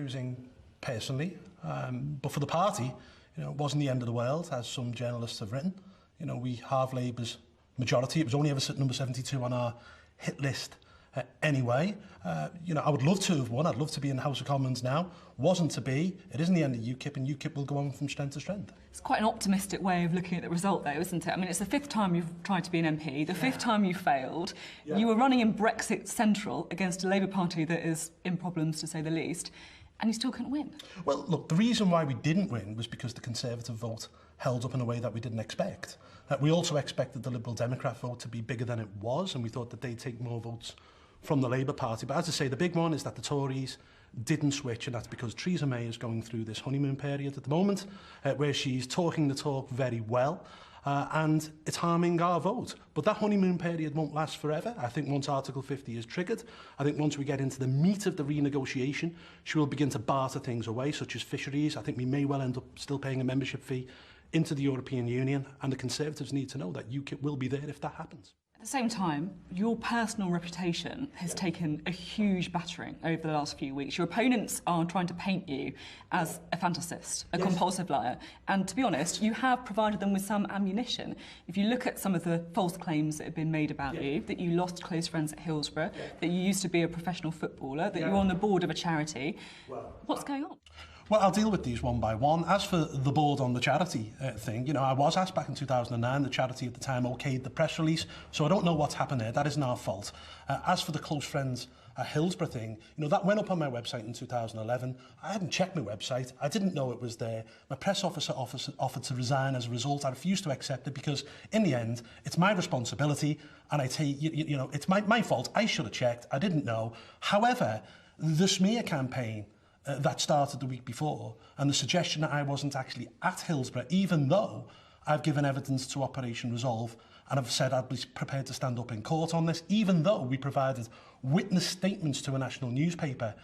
bruising personally, but for the party, it wasn't the end of the world, as some journalists have written. We halved Labour's majority. It was only ever sitting number 72 on our hit list anyway. I would love to have won. I'd love to be in the House of Commons now. Wasn't to be. It isn't the end of UKIP, and UKIP will go on from strength to strength. It's quite an optimistic way of looking at the result, though, isn't it? I mean, it's the fifth time you've tried to be an MP, the fifth time you failed. Yeah. You were running in Brexit Central against a Labour Party that is in problems, to say the least, and you still couldn't win. Well, look, the reason why we didn't win was because the Conservative vote held up in a way that we didn't expect. We also expected the Liberal Democrat vote to be bigger than it was, and we thought that they'd take more votes from the Labour Party. But as I say, the big one is that the Tories didn't switch, and that's because Theresa May is going through this honeymoon period at the moment, where she's talking the talk very well, and it's harming our vote. But that honeymoon period won't last forever. I think once Article 50 is triggered, I think once we get into the meat of the renegotiation, she will begin to barter things away, such as fisheries. I think we may well end up still paying a membership fee into the European Union, and the Conservatives need to know that UKIP will be there if that happens. At the same time, your personal reputation has taken a huge battering over the last few weeks. Your opponents are trying to paint you as a fantasist, a compulsive liar. And to be honest, you have provided them with some ammunition. If you look at some of the false claims that have been made about you, that you lost close friends at Hillsborough, that you used to be a professional footballer, that you're on the board of a charity, what's going on? Well, I'll deal with these one by one. As for the board on the charity thing, I was asked back in 2009, the charity at the time okayed the press release, so I don't know what's happened there. That isn't our fault. As for the close friends at Hillsborough thing, that went up on my website in 2011. I hadn't checked my website. I didn't know it was there. My press officer offered to resign as a result. I refused to accept it because, in the end, it's my responsibility, and I tell you, it's my fault. I should have checked. I didn't know. However, the smear campaign that started the week before, and the suggestion that I wasn't actually at Hillsborough, even though I've given evidence to Operation Resolve and I've said I'd be prepared to stand up in court on this, even though we provided witness statements to a national newspaper,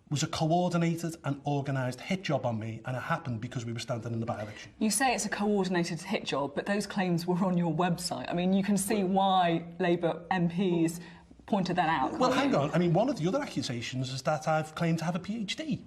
was a coordinated and organised hit job on me, and it happened because we were standing in the by-election. You say it's a coordinated hit job, but those claims were on your website. I mean, you can see why Labour MPs pointed that out. Well, hang on. I mean, one of the other accusations is that I've claimed to have a PhD.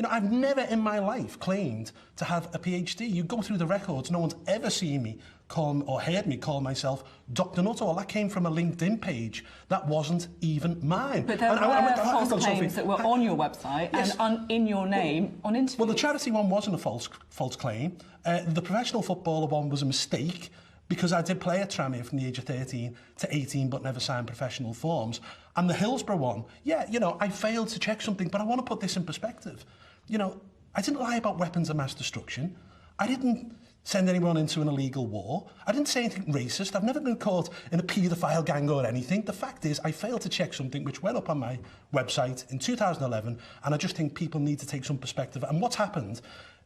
I've never in my life claimed to have a PhD. You go through the records, no one's ever seen me call or heard me call myself Dr. Nuttall. That came from a LinkedIn page that wasn't even mine. But there were false claims that were on your website and in your name on interviews. Well, the charity one wasn't a false claim. The professional footballer one was a mistake, because I did play at Tranmere from the age of 13 to 18 but never signed professional forms. And the Hillsborough one, I failed to check something, but I want to put this in perspective. I didn't lie about weapons of mass destruction. I didn't send anyone into an illegal war. I didn't say anything racist. I've never been caught in a paedophile gang or anything. The fact is, I failed to check something which went up on my website in 2011, and I just think people need to take some perspective. And what's happened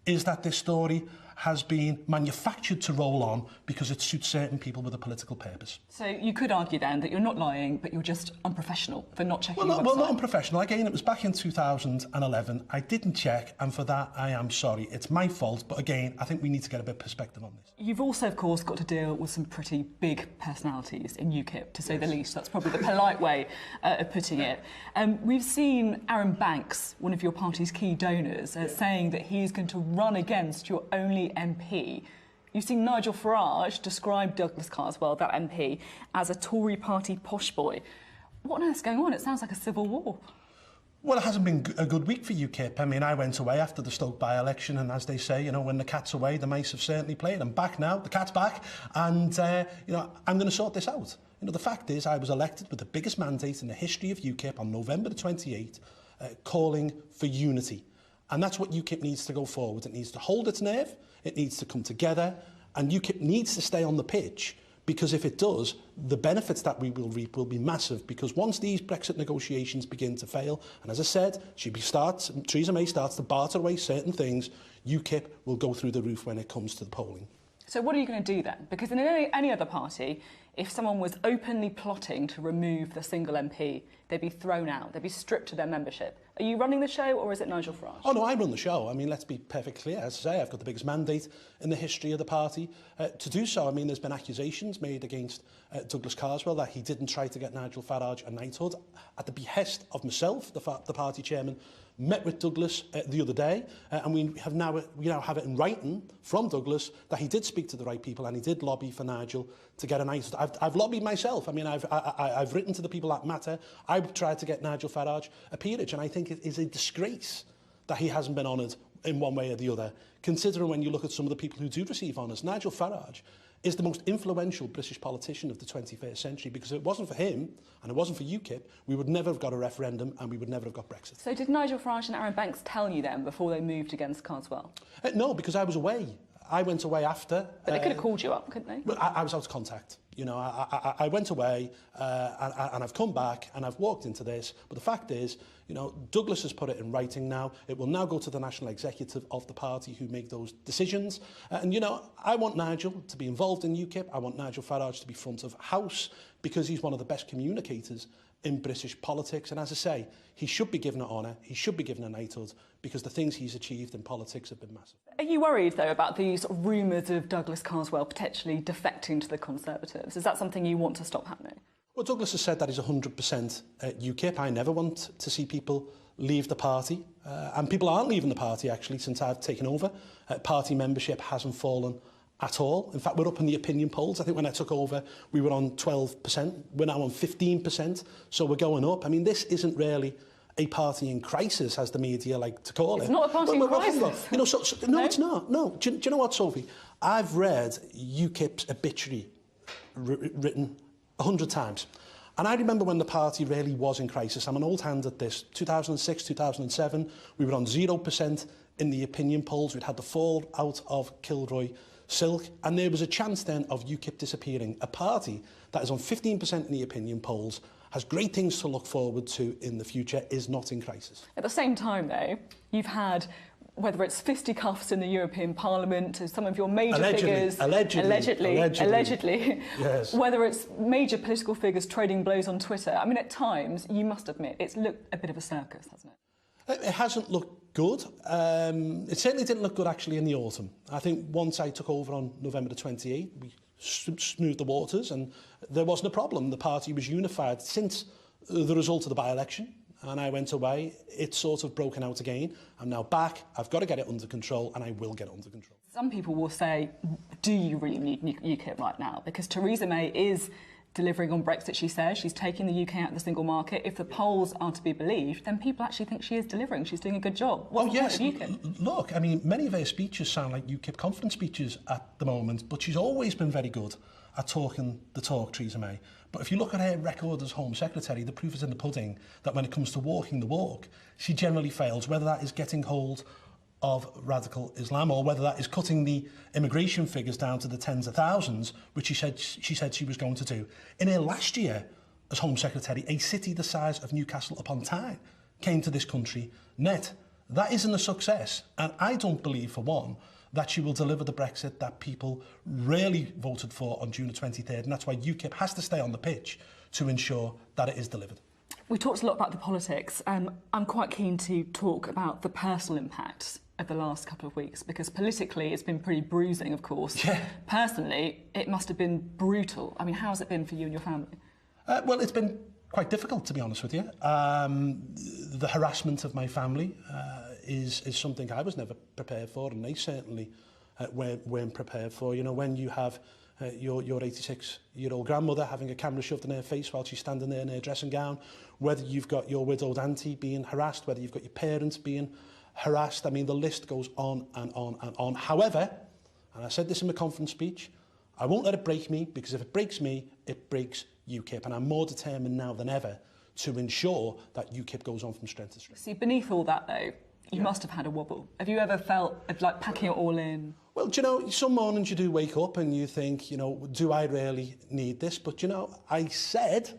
is that this story has been manufactured to roll on because it suits certain people with a political purpose. So you could argue then that you're not lying, but you're just unprofessional for not checking your website. Well, not unprofessional. Again, it was back in 2011. I didn't check, and for that, I am sorry. It's my fault, but again, I think we need to get a bit of perspective on this. You've also, of course, got to deal with some pretty big personalities in UKIP, to say the least. That's probably the polite way of putting it. We've seen Aaron Banks, one of your party's key donors, saying that he's going to run against your only MP. You've seen Nigel Farage describe Douglas Carswell, that MP, as a Tory party posh boy. What on earth's going on? It sounds like a civil war. Well, it hasn't been a good week for UKIP. I mean, I went away after the Stoke by-election, and as they say, when the cat's away, the mice have certainly played. I'm back now, the cat's back, and, I'm going to sort this out. The fact is, I was elected with the biggest mandate in the history of UKIP on November the 28th, calling for unity. And that's what UKIP needs to go forward. It needs to hold its nerve, it needs to come together, and UKIP needs to stay on the pitch, because if it does, the benefits that we will reap will be massive, because once these Brexit negotiations begin to fail, and as I said, Theresa May starts to barter away certain things, UKIP will go through the roof when it comes to the polling. So what are you going to do then? Because in any other party, if someone was openly plotting to remove the single MP, they'd be thrown out, they'd be stripped of their membership. Are you running the show, or is it Nigel Farage? Oh, no, I run the show. I mean, let's be perfectly clear. As I say, I've got the biggest mandate in the history of the party to do so. I mean, there's been accusations made against Douglas Carswell that he didn't try to get Nigel Farage a knighthood. At the behest of myself, the party chairman, met with Douglas the other day, and we now have it in writing from Douglas that he did speak to the right people and he did lobby for Nigel to get a knighthood. I've lobbied myself. I mean, I've written to the people that matter. I've tried to get Nigel Farage a peerage, and I think it is a disgrace that he hasn't been honoured in one way or the other, considering when you look at some of the people who do receive honours. Nigel Farage is the most influential British politician of the 21st century, because if it wasn't for him and it wasn't for Ukip, we would never have got a referendum and we would never have got Brexit. So did Nigel Farage and Arron Banks tell you then before they moved against Carswell? No, because I was away. I went away after. But they could have called you up, couldn't they? Well, I was out of contact. You know, I went away and I've come back and I've walked into this. But the fact is, you know, Douglas has put it in writing now. It will now go to the national executive of the party who make those decisions. And, you know, I want Nigel to be involved in UKIP. I want Nigel Farage to be front of house because he's one of the best communicators in British politics. And as I say, he should be given an honour. He should be given a knighthood because the things he's achieved in politics have been massive. Are you worried, though, about these rumours of Douglas Carswell potentially defecting to the Conservatives? Is that something you want to stop happening? Well, Douglas has said that he's 100% UKIP. I never want to see people leave the party. And people aren't leaving the party, actually, since I've taken over. Party membership hasn't fallen at all. In fact, we're up in the opinion polls. I think when I took over, we were on 12%. We're now on 15%. So we're going up. I mean, this isn't really a party in crisis, as the media like to call it. It's not a party in crisis. You know, no, it's not. No. Do you know what, Sophie? I've read UKIP's obituary written 100 times. And I remember when the party really was in crisis. I'm an old hand at this. 2006, 2007, we were on 0% in the opinion polls. We'd had the fall out of Kilroy Silk, and there was a chance then of UKIP disappearing. A party that is on 15% in the opinion polls, has great things to look forward to in the future, is not in crisis. At the same time, though, you've had, whether it's fisticuffs in the European Parliament, to some of your major figures... Allegedly. Yes. Whether it's major political figures trading blows on Twitter. I mean, at times, you must admit, it's looked a bit of a circus, hasn't it? It hasn't looked good. It certainly didn't look good, actually, in the autumn. I think once I took over on November the 28th, we smoothed the waters and there wasn't a problem. The party was unified since the result of the by-election. And I went away. It's sort of broken out again. I'm now back. I've got to get it under control, and I will get it under control. Some people will say, do you really need UKIP right now? Because Theresa May is delivering on Brexit, she says. She's taking the UK out of the single market. If the polls are to be believed, then people actually think she is delivering. She's doing a good job. What's the point of UKIP? Look, I mean, many of her speeches sound like UKIP confidence speeches at the moment, but she's always been very good at talking the talk, Theresa May. But if you look at her record as Home Secretary, the proof is in the pudding that when it comes to walking the walk, she generally fails, whether that is getting hold of radical Islam or whether that is cutting the immigration figures down to the tens of thousands, which she said she was going to do. In her last year as Home Secretary, a city the size of Newcastle upon Tyne came to this country net. That isn't a success, and I don't believe, for one, that she will deliver the Brexit that people really voted for on June the 23rd, and that's why UKIP has to stay on the pitch to ensure that it is delivered. We talked a lot about the politics. I'm quite keen to talk about the personal impacts of the last couple of weeks, because politically it's been pretty bruising, of course. Yeah. Personally, it must have been brutal. I mean, how has it been for you and your family? Well, it's been quite difficult, to be honest with you. The harassment of my family is something I was never prepared for, and they certainly weren't prepared for. You know, when you have your 86-year-old grandmother having a camera shoved in her face while she's standing there in her dressing gown, whether you've got your widowed auntie being harassed, whether you've got your parents being harassed, I mean, the list goes on and on and on. However, and I said this in my conference speech, I won't let it break me, because if it breaks me, it breaks UKIP, and I'm more determined now than ever to ensure that UKIP goes on from strength to strength. See, beneath all that, though, you must have had a wobble. Have you ever felt like packing it all in? Well, do you know, some mornings you do wake up and you think, you know, do I really need this? But, you know, I said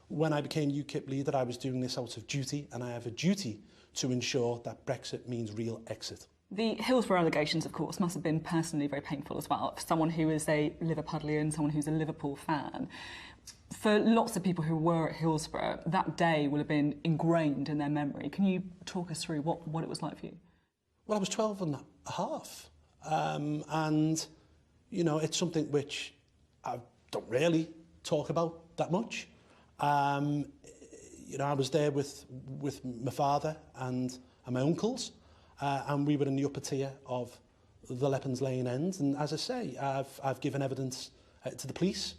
when I became UKIP leader I was doing this out of duty, and I have a duty to ensure that Brexit means real exit. The Hillsborough allegations, of course, must have been personally very painful as well. For someone who is a Liverpudlian, someone who's a Liverpool fan, for lots of people who were at Hillsborough, that day will have been ingrained in their memory. Can you talk us through what it was like for you? Well, I was 12 and a half. And, you know, it's something which I don't really talk about that much. You know, I was there with my father and my uncles, and we were in the upper tier of the Leppens Lane end. And as I say, I've given evidence to the police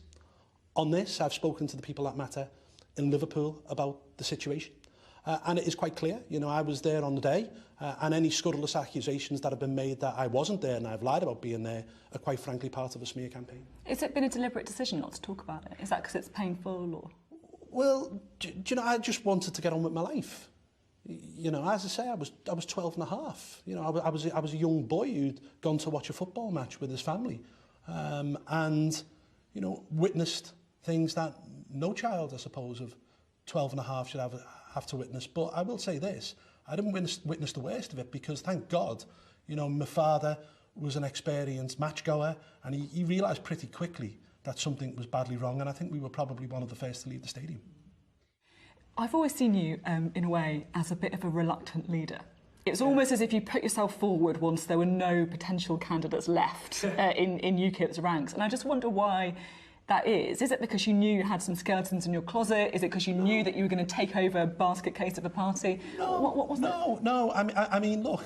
on this. I've spoken to the people that matter in Liverpool about the situation. And it is quite clear, you know, I was there on the day, and any scurrilous accusations that have been made that I wasn't there and I've lied about being there are quite frankly part of a smear campaign. Has it been a deliberate decision not to talk about it? Is that because it's painful or...? Well, do you know, I just wanted to get on with my life. You know, as I say, I was 12 and a half. You know, I was a young boy who'd gone to watch a football match with his family, and, you know, witnessed things that no child, I suppose, of 12 and a half should have to witness. But I will say this, I didn't witness the worst of it, because thank God, you know, my father was an experienced match goer, and he realised pretty quickly that something was badly wrong, and I think we were probably one of the first to leave the stadium. I've always seen you, in a way, as a bit of a reluctant leader. It's almost as if you put yourself forward once there were no potential candidates left in UKIP's ranks, and I just wonder why that is. Is it because you knew you had some skeletons in your closet? Is it because you knew that you were going to take over a basket case of a party? No, what was that? No. I mean, look,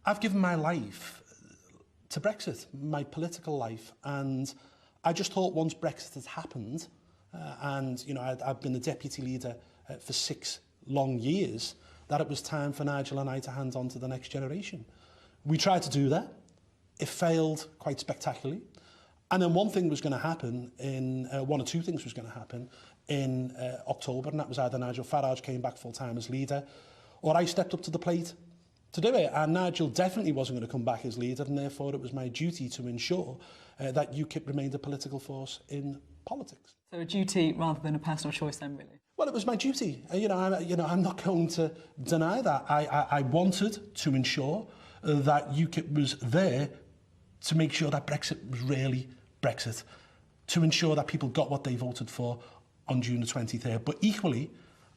I've given my life to Brexit, my political life, and I just thought once Brexit had happened, and you know, I've been the deputy leader for 6 long years, that it was time for Nigel and I to hand on to the next generation. We tried to do that. It failed quite spectacularly. And then one thing was going to happen one or two things was going to happen in October, and that was either Nigel Farage came back full-time as leader, or I stepped up to the plate to do it. And Nigel definitely wasn't going to come back as leader, and therefore it was my duty to ensure that UKIP remained a political force in politics. So a duty rather than a personal choice then, really? Well, it was my duty. I'm not going to deny that. I wanted to ensure that UKIP was there to make sure that Brexit was really Brexit, to ensure that people got what they voted for on June the 23rd. But equally,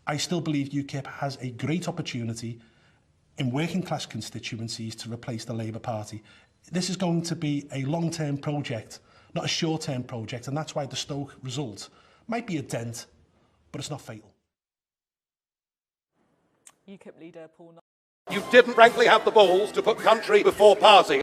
I still believe UKIP has a great opportunity in working class constituencies to replace the Labour Party. This is going to be a long-term project, not a short-term project, and that's why the Stoke result might be a dent, but it's not fatal. UKIP leader Paul Nuttall. You didn't frankly have the balls to put country before party.